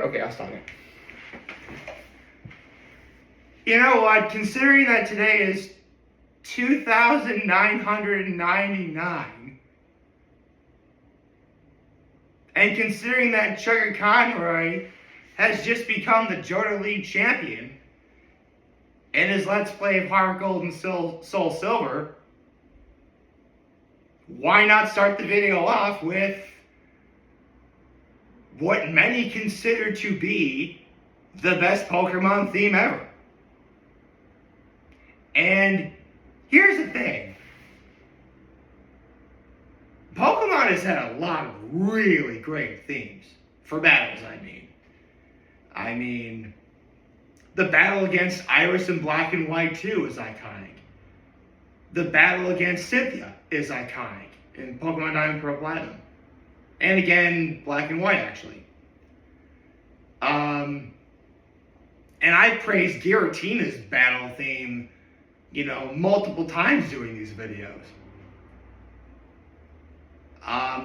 Okay, I'll stop it. You know what? Considering that today is 2,999, and considering that Chuggaaconroy has just become the Johto League champion in his Let's Play of Heart Gold and Soul Silver, why not start the video off with what many consider to be the best Pokemon theme ever? And here's the thing. Pokemon has had a lot of really great themes. For battles, I mean, the battle against Iris in Black and White 2 is iconic. The battle against Cynthia is iconic in Pokemon Diamond, Pearl, Platinum. And again, Black and White, actually. And I praised Giratina's battle theme, multiple times doing these videos.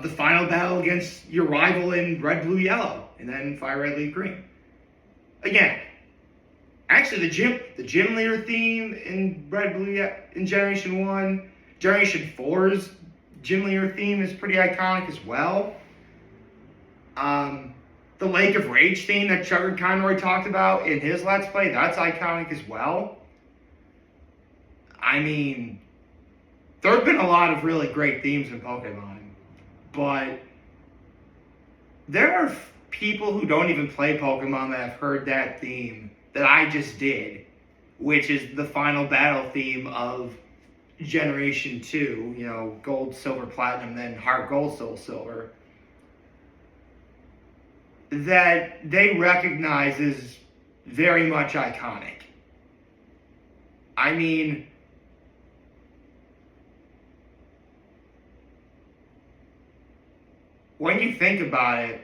The final battle against your rival in Red, Blue, Yellow, and then Fire, Red, Leaf, Green. Again, actually the gym leader theme in Red, Blue, in Generation 1, Generation 4's gym leader theme is pretty iconic as well. The Lake of Rage theme that Chuggaaconroy talked about in his Let's Play, that's iconic as well. I mean, there have been a lot of really great themes in Pokemon, but there are people who don't even play Pokemon that have heard that theme that I just did, which is the final battle theme of Generation 2, Gold, Silver, Platinum, then Heart Gold, Soul Silver, that they recognize as very much iconic. I mean, when you think about it,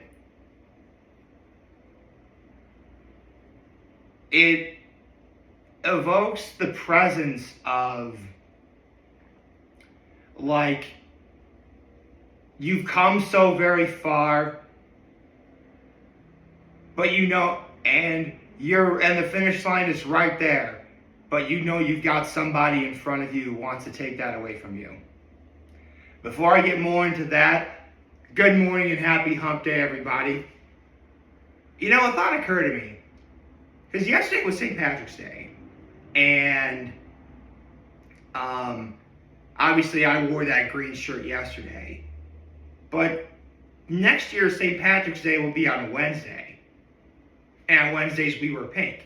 it evokes the presence of, like, you've come so very far, but and the finish line is right there, but you've got somebody in front of you who wants to take that away from you. Before I get more into that, good morning and happy hump day, everybody. A thought occurred to me, because yesterday was St. Patrick's Day, and obviously I wore that green shirt yesterday, but next year St. Patrick's Day will be on a Wednesday, and on Wednesdays we wear pink.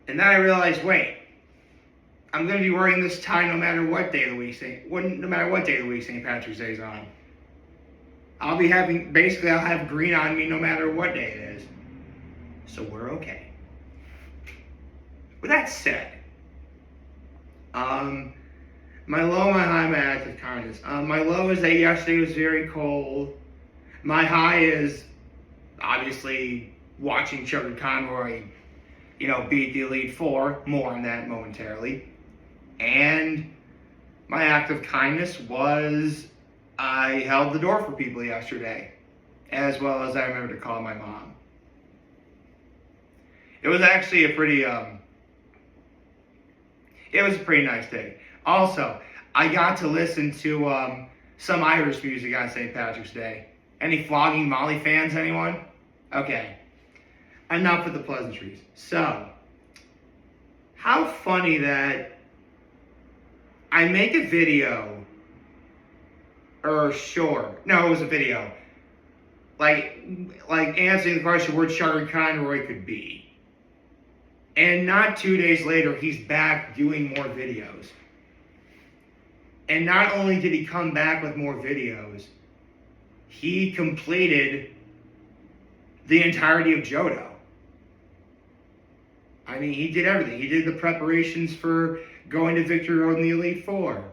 And then I realized, wait, I'm going to be wearing this tie no matter what day of the week St. Patrick's Day is on. I'll have green on me no matter what day it is. So we're okay. With that said, my low, my high, my active kindness. My low is that yesterday was very cold. My high is obviously watching Chuggaaconroy, beat the Elite Four. More on that momentarily. And my act of kindness was I held the door for people yesterday, as well as I remembered to call my mom. It was actually a pretty nice day. Also, I got to listen to some Irish music on St. Patrick's Day. Any Flogging Molly fans, anyone? Okay. Enough with the pleasantries. So, how funny that I make a video Or sure. No, it was a video. Like answering the question where Chuggaaconroy could be. And not 2 days later, he's back doing more videos. And not only did he come back with more videos, he completed the entirety of Johto. I mean, he did everything. He did the preparations for going to Victory Road in the Elite Four.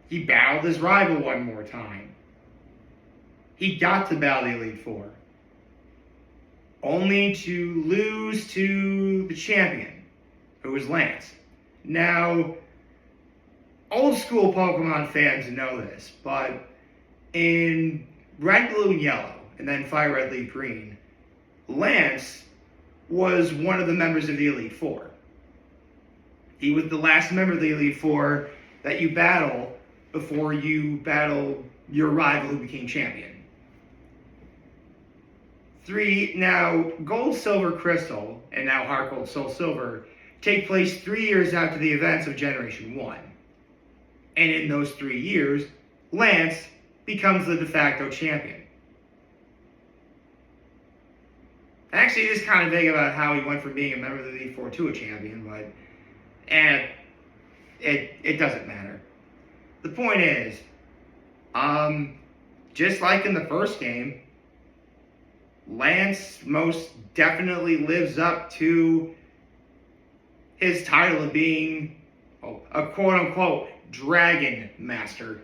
He battled his rival one more time. He got to battle the Elite Four, only to lose to the champion, who was Lance. Now, old school Pokemon fans know this, but in Red, Blue, and Yellow, and then Fire Red, Leaf Green, Lance was one of the members of the Elite Four. He was the last member of the Elite Four that you battle before you battle your rival who became champion. Now, Gold, Silver, Crystal, and now Heart Gold, Soul Silver, take place 3 years after the events of Generation 1. And in those 3 years, Lance becomes the de facto champion. Actually, it is kind of vague about how he went from being a member of the Elite Four to a champion, but it doesn't matter. The point is, just like in the first game, Lance most definitely lives up to his title of being a quote-unquote Dragon Master.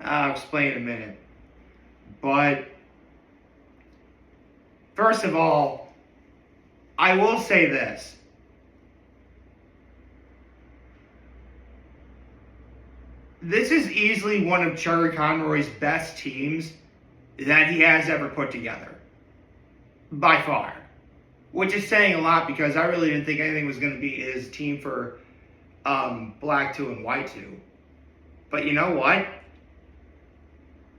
I'll explain in a minute. But first of all, I will say this. This is easily one of Chuggaaconroy's best teams that he has ever put together. By far. Which is saying a lot because I really didn't think anything was going to be his team for Black 2 and White 2. But you know what?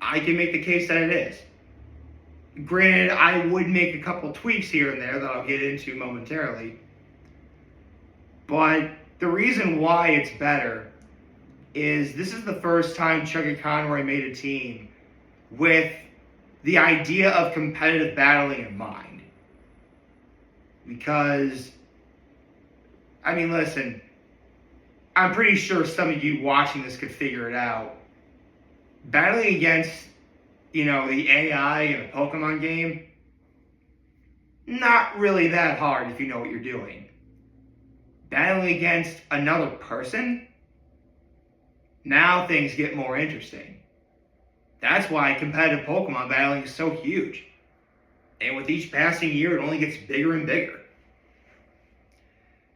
I can make the case that it is. Granted, I would make a couple tweaks here and there that I'll get into momentarily. But the reason why it's better is this is the first time Chuggaaconroy made a team with the idea of competitive battling in mind. Because, I mean, listen, I'm pretty sure some of you watching this could figure it out. Battling against, the AI in a Pokemon game, not really that hard if you know what you're doing. Battling against another person, now things get more interesting. That's why competitive Pokemon battling is so huge. And with each passing year, it only gets bigger and bigger.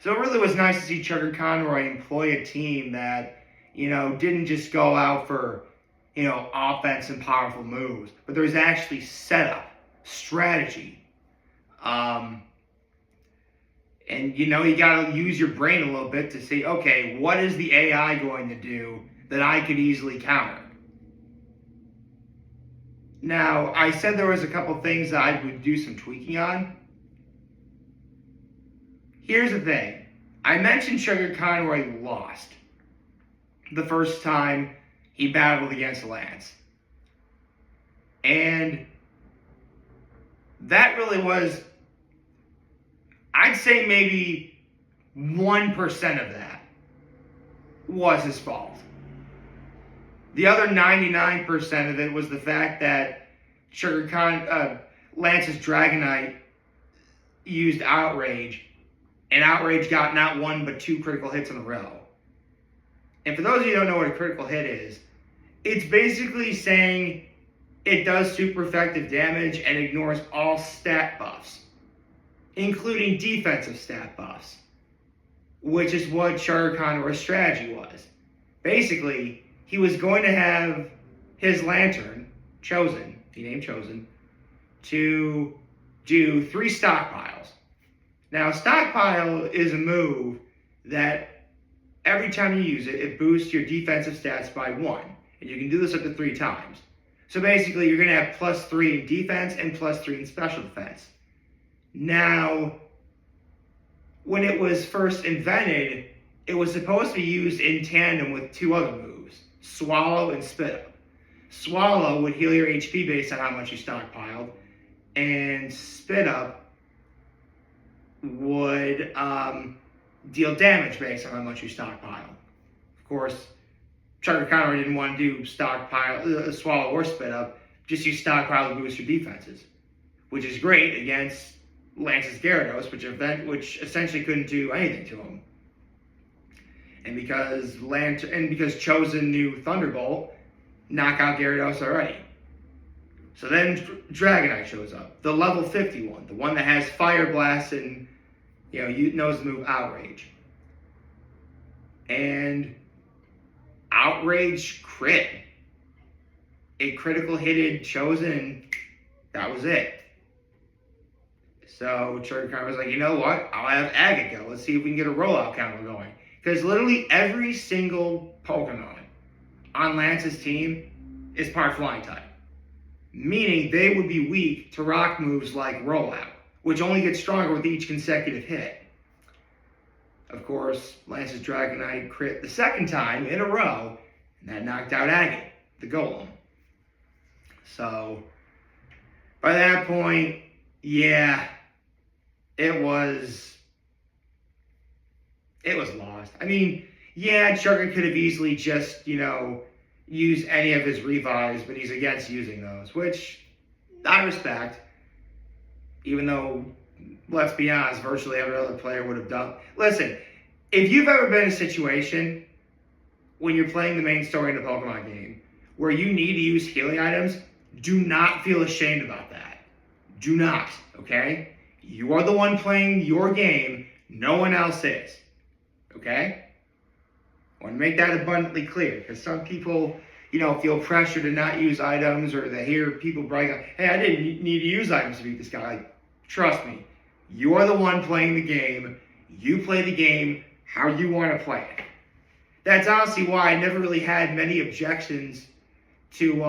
So it really was nice to see Chuggaaconroy employ a team that, didn't just go out for, offense and powerful moves, but there was actually setup, strategy. And, you got to use your brain a little bit to see, okay, what is the AI going to do that I could easily counter? Now, I said there was a couple things that I would do some tweaking on. Here's the thing. I mentioned Chuggaaconroy lost the first time he battled against Lance. And that really was, I'd say maybe 1% of that was his fault. The other 99% of it was the fact that Lance's Dragonite used Outrage, and Outrage got not one but 2 critical hits in a row. And for those of you who don't know what a critical hit is, it's basically saying it does super effective damage and ignores all stat buffs, including defensive stat buffs, which is what Chuggaaconroy's strategy was. Basically, he was going to have his Lantern, Chosen, he named Chosen, to do 3 stockpiles. Now, stockpile is a move that every time you use it, it boosts your defensive stats by 1. And you can do this up to 3 times. So basically, you're going to have +3 in defense and +3 in special defense. Now, when it was first invented, it was supposed to be used in tandem with 2 other moves. Swallow, and Spit Up. Swallow would heal your HP based on how much you stockpiled, and Spit Up would deal damage based on how much you stockpiled. Of course, Chuggaaconroy didn't want to do Swallow or Spit Up, just use Stockpile to boost your defenses, which is great against Lance's Gyarados, which essentially couldn't do anything to him. And because Chosen knew Thunderbolt, knock out Gyarados already. So then Dragonite shows up, the level 51, the one that has Fire Blast and knows the move Outrage. And Outrage crit. It critical hitted Chosen, and that was it. So Chuggaaconroy was like, you know what? I'll have Agate go. Let's see if we can get a rollout counter going. Because literally every single Pokemon on Lance's team is part Flying type. Meaning they would be weak to rock moves like rollout, which only gets stronger with each consecutive hit. Of course, Lance's Dragonite crit the second time in a row, and that knocked out Agate, the Golem. So, by that point, yeah, it was lost. I mean, yeah, Chuggaaconroy could have easily just, used any of his revives, but he's against using those, which I respect. Even though, let's be honest, virtually every other player would have done. Listen, if you've ever been in a situation when you're playing the main story in a Pokemon game where you need to use healing items, do not feel ashamed about that. Do not, okay? You are the one playing your game. No one else is. Okay? I want to make that abundantly clear, because some people, feel pressure to not use items, or they hear people brag, hey, I didn't need to use items to beat this guy. Like, trust me, you are the one playing the game. You play the game how you want to play it. That's honestly why I never really had many objections to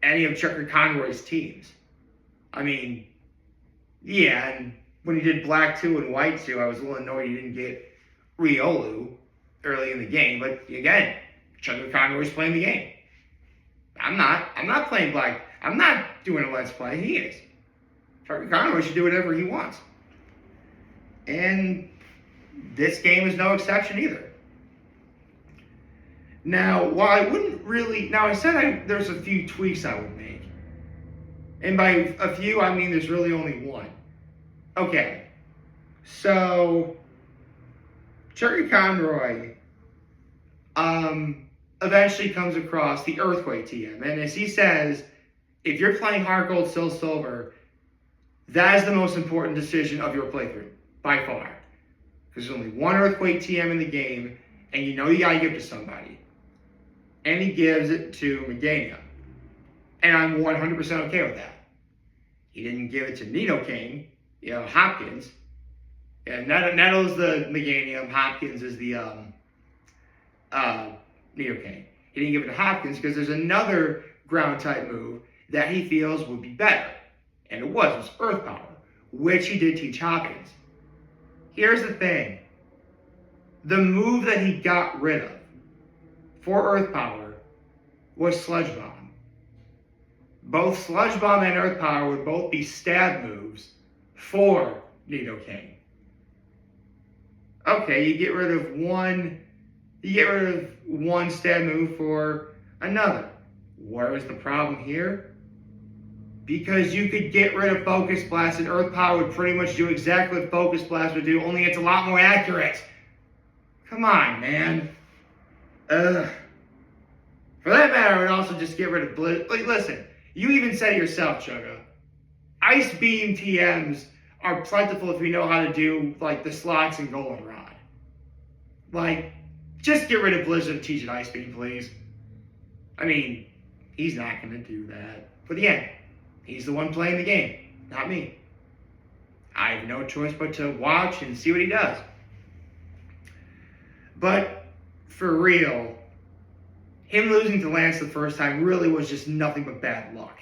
any of Chuggaaconroy's teams. I mean, yeah, and when he did Black 2 and White 2, I was a little annoyed he didn't get Riolu early in the game. But again, Chuggaaconroy's playing the game. I'm not playing Black. I'm not doing a Let's Play. He is. Chuggaaconroy should do whatever he wants. And this game is no exception either. Now, while I wouldn't really... Now, I said there's a few tweaks I would make. And by a few, I mean there's really only one. Okay. So, Chuggaaconroy eventually comes across the Earthquake TM. And as he says, if you're playing Heart Gold, Soul Silver, that is the most important decision of your playthrough, by far. Because there's only one Earthquake TM in the game, and you gotta give it to somebody. And he gives it to Meganium. And I'm 100% okay with that. He didn't give it to Nidoking, Hopkins. Yeah, Nettle's the Meganium, Hopkins is the Nidoking. He didn't give it to Hopkins because there's another ground type move that he feels would be better. And it was Earth Power, which he did teach Hopkins. Here's the thing. The move that he got rid of for Earth Power was Sludge Bomb. Both Sludge Bomb and Earth Power would both be stab moves for Nidoking. Okay, you get rid of one stab move for another. Where is the problem here? Because you could get rid of Focus Blast, and Earth Power would pretty much do exactly what Focus Blast would do, only it's a lot more accurate. Come on, man. For that matter, I would also just get rid of Blizz. Like, listen, you even said it yourself, Chugga. Ice Beam TMs are plentiful if we know how to do, the slots and Goldenrod. Just get rid of Blizzard and teach it Ice Beam, please. I mean, he's not going to do that. But again, he's the one playing the game, not me. I have no choice but to watch and see what he does. But, for real, him losing to Lance the first time really was just nothing but bad luck.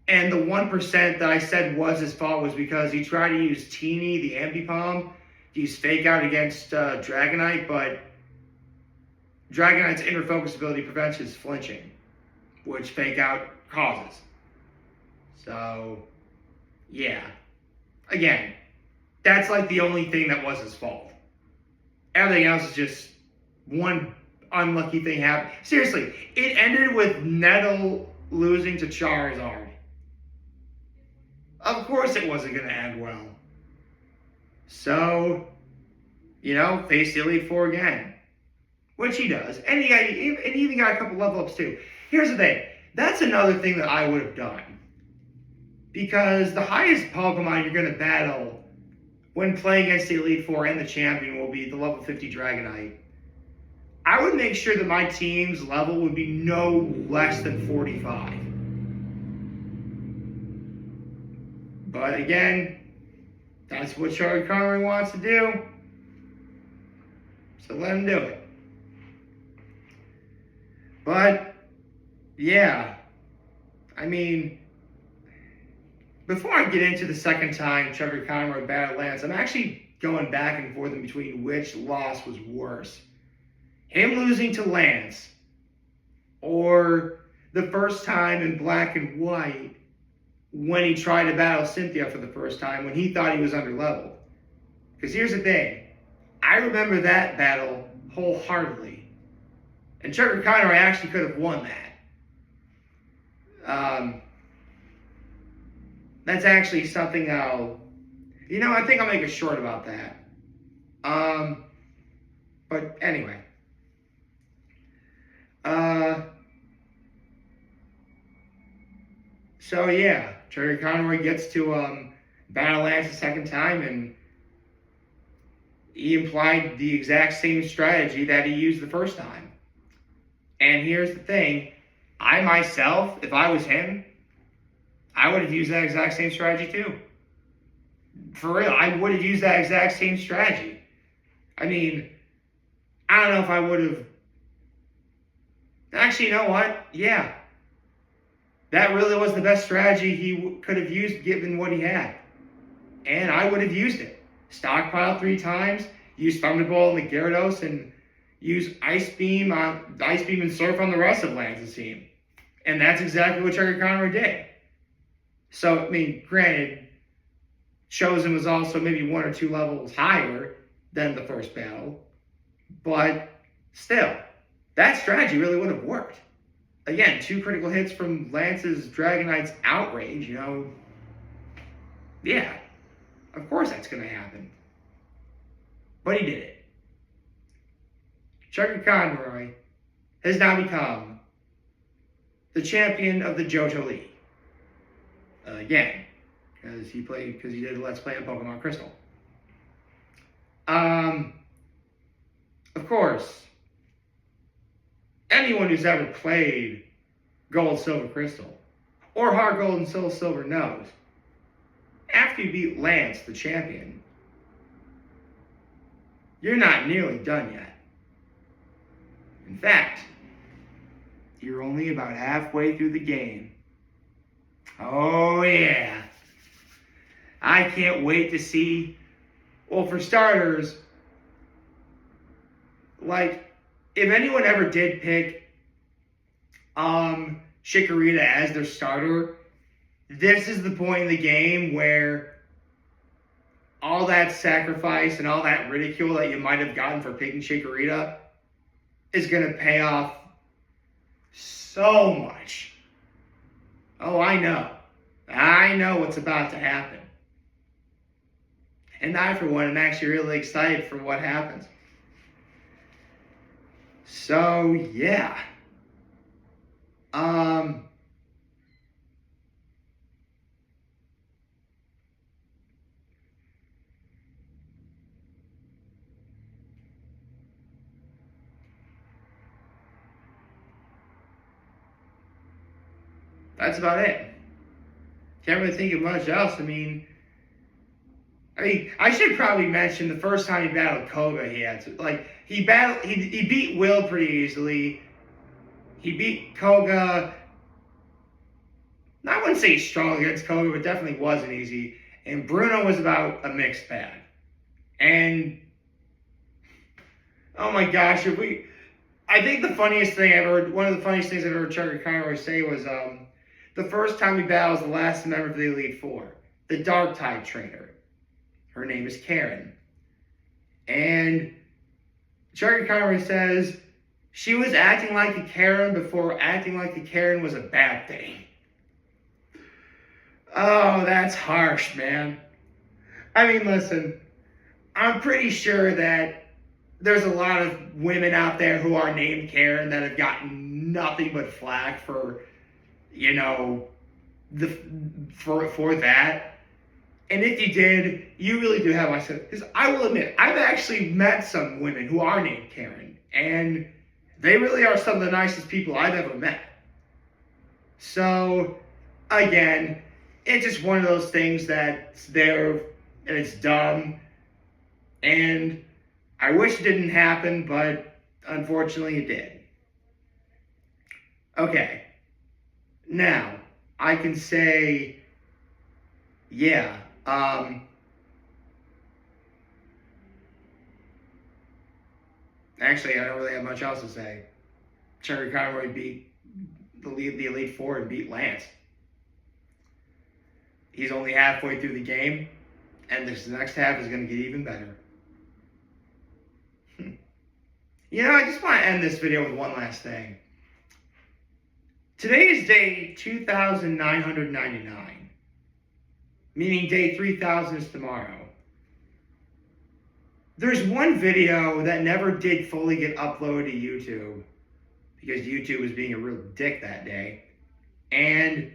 And the 1% that I said was his fault was because he tried to use Teeny, the Ambipom, to use Fake Out against Dragonite, but Dragonite's inner focus ability prevents his flinching, which Fake Out causes. So, yeah. Again, that's like the only thing that was his fault. Everything else is just one unlucky thing happened. Seriously, it ended with Nettle losing to Charizard. Of course it wasn't going to end well. So, face the Elite Four again. Which he does. And he even got a couple level ups too. Here's the thing. That's another thing that I would have done. Because the highest Pokemon you're going to battle when playing against the Elite Four and the champion will be the level 50 Dragonite. I would make sure that my team's level would be no less than 45. But again, that's what Chuggaaconroy wants to do. So let him do it. But, yeah. I mean, before I get into the second time Chuggaaconroy battled Lance, I'm actually going back and forth in between which loss was worse. Him losing to Lance, or the first time in Black and White when he tried to battle Cynthia for the first time when he thought he was underleveled. Because here's the thing. I remember that battle wholeheartedly. And Chuggaaconroy actually could have won that. That's actually something I think I'll make a short about that. But anyway. So yeah, Chuggaaconroy gets to battle Lance the second time, and he employed the exact same strategy that he used the first time. And here's the thing, I myself, if I was him, I would have used that exact same strategy too. For real, I would have used that exact same strategy. I mean, I don't know if I would have. Actually, you know what? Yeah. That really was the best strategy he could have used given what he had. And I would have used it. Stockpile 3 times, use Thunderbolt on the Gyarados, and use Ice Beam and Surf on the rest of Lance's team. And that's exactly what Chuggaaconroy did. So, I mean, granted, Chosen was also maybe 1 or 2 levels higher than the first battle. But still, that strategy really would have worked. Again, 2 critical hits from Lance's Dragonite's Outrage, Yeah, of course that's going to happen. But he did it. Chuggaaconroy has now become the champion of the Johto League. Again, because he did a Let's Play on Pokemon Crystal. Of course, anyone who's ever played Gold, Silver, Crystal, or Heart Gold and Soul Silver knows, after you beat Lance, the champion, you're not nearly done yet. In fact, you're only about halfway through the game. Oh yeah. I can't wait to see, well, for starters, like, if anyone ever did pick Chikorita as their starter, this is the point in the game where all that sacrifice and all that ridicule that you might have gotten for picking Chikorita is going to pay off so much. Oh, I know. I know what's about to happen. And I, for one, am actually really excited for what happens. So, yeah. That's about it. Can't really think of much else. I mean, I should probably mention the first time he battled Koga, he beat Will pretty easily. He beat Koga. I wouldn't say he's strong against Koga, but definitely wasn't easy. And Bruno was about a mixed bag. And oh my gosh, I I think the funniest thing I ever, one of the funniest things I've ever heard Chuggaaconroy say was the first time he battles the last member of the Elite Four, the Dark Tide trainer. Her name is Karen. And Chuggaaconroy says she was acting like a Karen before acting like a Karen was a bad thing. Oh, that's harsh, man. I mean, listen, I'm pretty sure that there's a lot of women out there who are named Karen that have gotten nothing but flack for, you know, for that. And if you did, you really do have my sympathy. Because I will admit, I've actually met some women who are named Karen, and they really are some of the nicest people I've ever met. So, again, it's just one of those things that's there, and it's dumb, and I wish it didn't happen, but unfortunately it did. Okay, now, I can say, yeah, actually, I don't really have much else to say. Chuggaaconroy beat the Elite Four and beat Lance. He's only halfway through the game, and this next half is going to get even better. You know, I just want to end this video with one last thing. Today is day 2,999, meaning day 3,000 is tomorrow. There's one video that never did fully get uploaded to YouTube because YouTube was being a real dick that day. And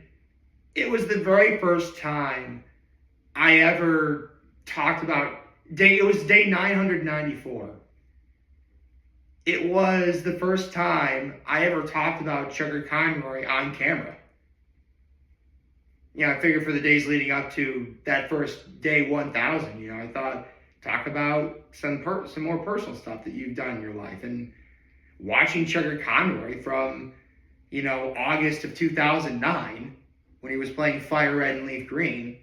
it was the very first time I ever talked about it was day 994. It was the first time I ever talked about Chuggaaconroy on camera. You know, I figured for the days leading up to that first day 1,000, you know, I thought, talk about some more personal stuff that you've done in your life. And watching Chuggaaconroy from, you know, August of 2009, when he was playing Fire Red and Leaf Green.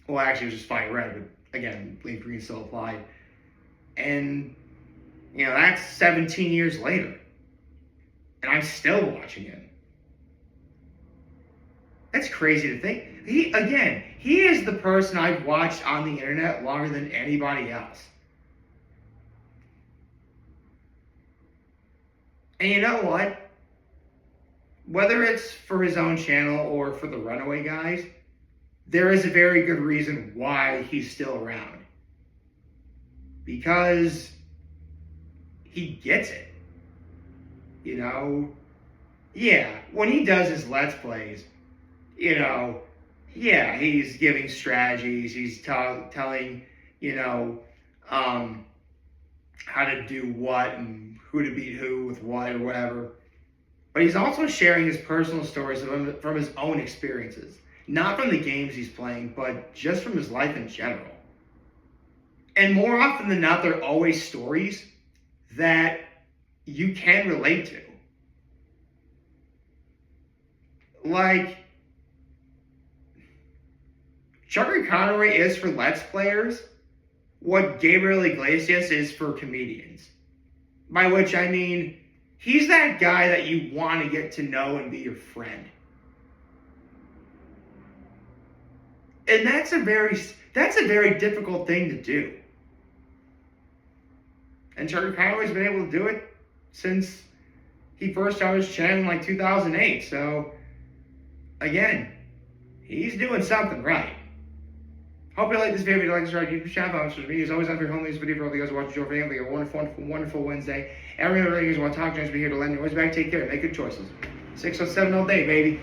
Well, actually, it was just Fire Red, but again, Leaf Green still applied. And, you know, that's 17 years later. And I'm still watching him. That's crazy to think. He is the person I've watched on the internet longer than anybody else. And you know what? Whether it's for his own channel or for the Runaway guys, there is a very good reason why he's still around. Because he gets it. You know? Yeah, when he does his Let's Plays, you know, yeah, he's giving strategies, he's telling, you know, how to do what and who to beat who with what or whatever. But he's also sharing his personal stories from his own experiences. Not from the games he's playing, but just from his life in general. And more often than not, they're always stories that you can relate to. Like, Chuggaaconroy is for Let's Players what Gabriel Iglesias is for comedians. By which I mean, he's that guy that you want to get to know and be your friend. And that's a very difficult thing to do. And Chuggaaconroy's been able to do it since he first started his channel in like 2008. So, again, he's doing something right. Hope you like this video. If you like this, YouTube channel, for me. As always, I'm your home this video for all the guys who watch your family. Have a wonderful, wonderful, wonderful Wednesday. And remember, you guys want to talk to us, be here to lend your voice back. Take care. Make good choices. 607 all day, baby.